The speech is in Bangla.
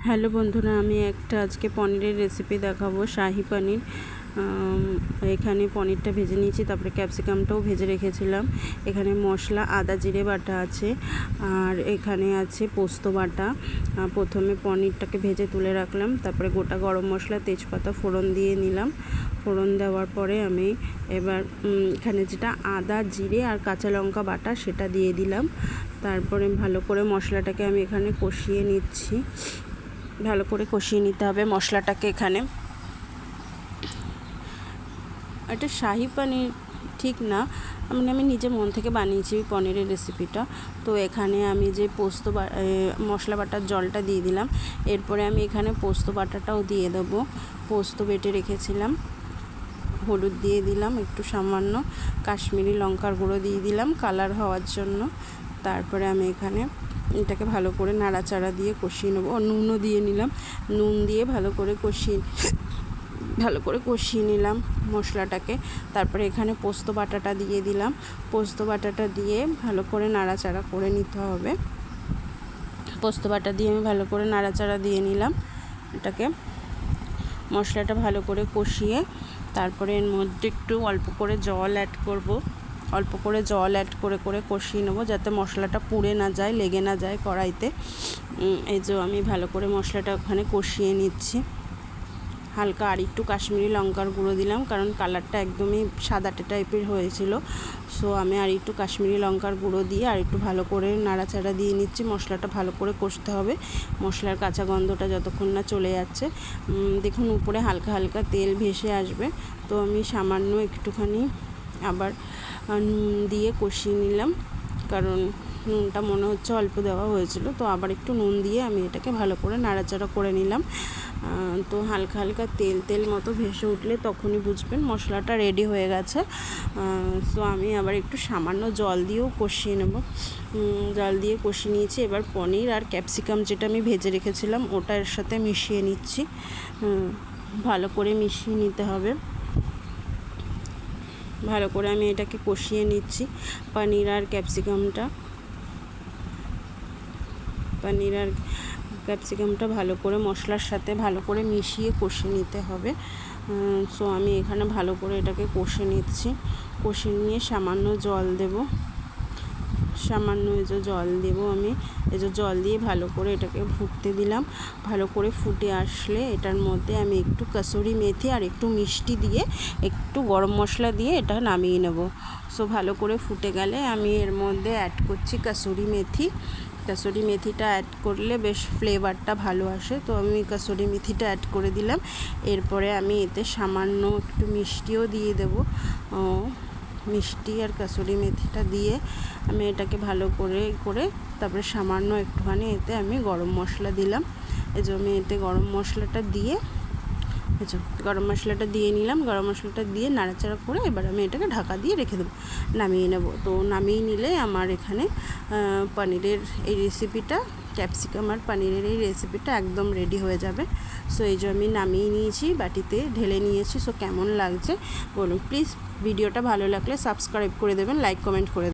হ্যালো বন্ধুরা, আমি একটা আজকে পনিরের রেসিপি দেখাবো, শাহি পনির। এখানে পনিরটা ভেজে নিয়েছি, তারপরে ক্যাপসিকামটাও ভেজে রেখেছিলাম। এখানে মশলা আদা জিরে বাটা আছে, আর এখানে আছে পোস্ত বাটা। প্রথমে পনিরটাকে ভেজে তুলে রাখলাম, তারপরে গোটা গরম মশলা তেজপাতা ফোড়ন দিয়ে নিলাম। ফোড়ন দেওয়ার পরে আমি এবার এখানে যেটা আদা জিরে আর কাঁচা লঙ্কা বাটা সেটা দিয়ে দিলাম। তারপরে ভালো করে মশলাটাকে আমি এখানে কষিয়ে নিচ্ছি। ভালো করে কষিয়ে নিতে হবে মশলাটাকে। এখানে এটা শাহি পনির ঠিক না, মানে আমি নিজে মন থেকে বানিয়েছি পনিরের রেসিপিটা। তো এখানে আমি যে পোস্ত মশলা বাটার জলটা দিয়ে দিলাম। এরপরে আমি এখানে পোস্ত বাটাটাও দিয়ে দেবো। পোস্ত বেটে রেখেছিলাম, হলুদ দিয়ে দিলাম, একটু সামান্য কাশ্মীরি লঙ্কার গুঁড়ো দিয়ে দিলাম কালার হওয়ার জন্য। তারপরে আমি এখানে এটাকে ভালো করে নাড়াচাড়া দিয়ে কষিয়ে নেবো। নুনও দিয়ে নিলাম, নুন দিয়ে ভালো করে কষিয়ে নিলাম মশলাটাকে। তারপরে এখানে পোস্ত বাটাটা দিয়ে দিলাম। পোস্ত বাটাটা দিয়ে ভালো করে নাড়াচাড়া করে নিতে হবে। পোস্ত বাটা দিয়ে আমি ভালো করে নাড়াচাড়া দিয়ে নিলাম। এটাকে মশলাটা ভালো করে কষিয়ে তারপরে এর মধ্যে একটু অল্প করে জল অ্যাড করব। অল্প করে জল অ্যাড করে কষিয়ে নেবো, যাতে মশলাটা পুড়ে না যায়, লেগে না যায় কড়াইতে। এই যে আমি ভালো করে মশলাটা ওখানে কষিয়ে নিচ্ছি। হালকা আর একটু কাশ্মীরি লঙ্কার গুঁড়ো দিলাম, কারণ কালারটা একদমই সাদাটে টাইপের হয়েছিল। সো আমি আর একটু কাশ্মীরি লঙ্কার গুঁড়ো দিয়ে আর একটু ভালো করে নাড়াচাড়া দিয়ে নিচ্ছি। মশলাটা ভালো করে কষতে হবে, মশলার কাঁচা গন্ধটা যতক্ষণ না চলে যাচ্ছে। দেখুন উপরে হালকা হালকা তেল ভেসে আসবে। তো আমি সামান্য একটুখানি আবার নুন দিয়ে কষিয়ে নিলাম, কারণ নুনটা মনে হচ্ছে অল্প দেওয়া হয়েছিল। তো আবার একটু নুন দিয়ে আমি এটাকে ভালো করে নাড়াচাড়া করে নিলাম। তো হালকা হালকা তেল মতো ভেসে উঠলে তখনই বুঝবেন মশলাটা রেডি হয়ে গেছে। সো আমি আবার একটু সামান্য জল দিয়েও কষিয়ে নেব। জল দিয়ে কষিয়ে নিয়েছি। এবার পনির আর ক্যাপসিকাম যেটা আমি ভেজে রেখেছিলাম ওটা এর সাথে মিশিয়ে নিচ্ছি। ভালো করে মিশিয়ে নিতে হবে। ভালো করে আমি এটাকে কষিয়ে নিচ্ছি। পনির আর ক্যাপসিকামটা ভালো করে মশলার সাথে ভালো করে মিশিয়ে কষে নিতে হবে। সো আমি এখানে ভালো করে এটাকে কষে নিচ্ছি। কষে নিয়ে সামান্য জল দেব। আমি এই যে জল দিয়ে ভালো করে এটাকে ফুটতে দিলাম। ভালো করে ফুটে আসলে এটার মধ্যে আমি একটু কসুরি মেথি আর একটু মিষ্টি দিয়ে একটু গরম মশলা দিয়ে এটা নামিয়ে নেব। সো ভালো করে ফুটে গেলে আমি এর মধ্যে অ্যাড করছি কসুরি মেথিটা অ্যাড করলে বেশ ফ্লেভারটা ভালো আসে। তো আমি কসুরি মেথিটা অ্যাড করে দিলাম। এরপরে আমি এতে সামান্য একটু মিষ্টিও দিয়ে দেব। মিষ্টি আর কসুরি মেথিটা দিয়ে আমি এটাকে ভালো করে তারপরে সামান্য একটুখানি এতে আমি গরম মশলা দিলাম। এই যে আমি এতে গরম মশলাটা দিয়ে নিলাম। গরম মশলাটা দিয়ে নাড়াচাড়া করে এবার আমি এটাকে ঢাকা দিয়ে রেখে দেবো, নামিয়ে নেব। তো নামিয়ে নিলে আমার এখানে পনিরের এই রেসিপিটা, ক্যাপসিকাম আর পনিরের এই রেসিপিটা একদম রেডি হয়ে যাবে। সো এই যে আমি নামিয়ে নিয়েছি, বাটিতে ঢেলে নিয়েছি। সো কেমন লাগছে বলুন প্লিজ। ভিডিওটা ভালো লাগলে সাবস্ক্রাইব করে দেবেন, লাইক কমেন্ট করে দেবেন।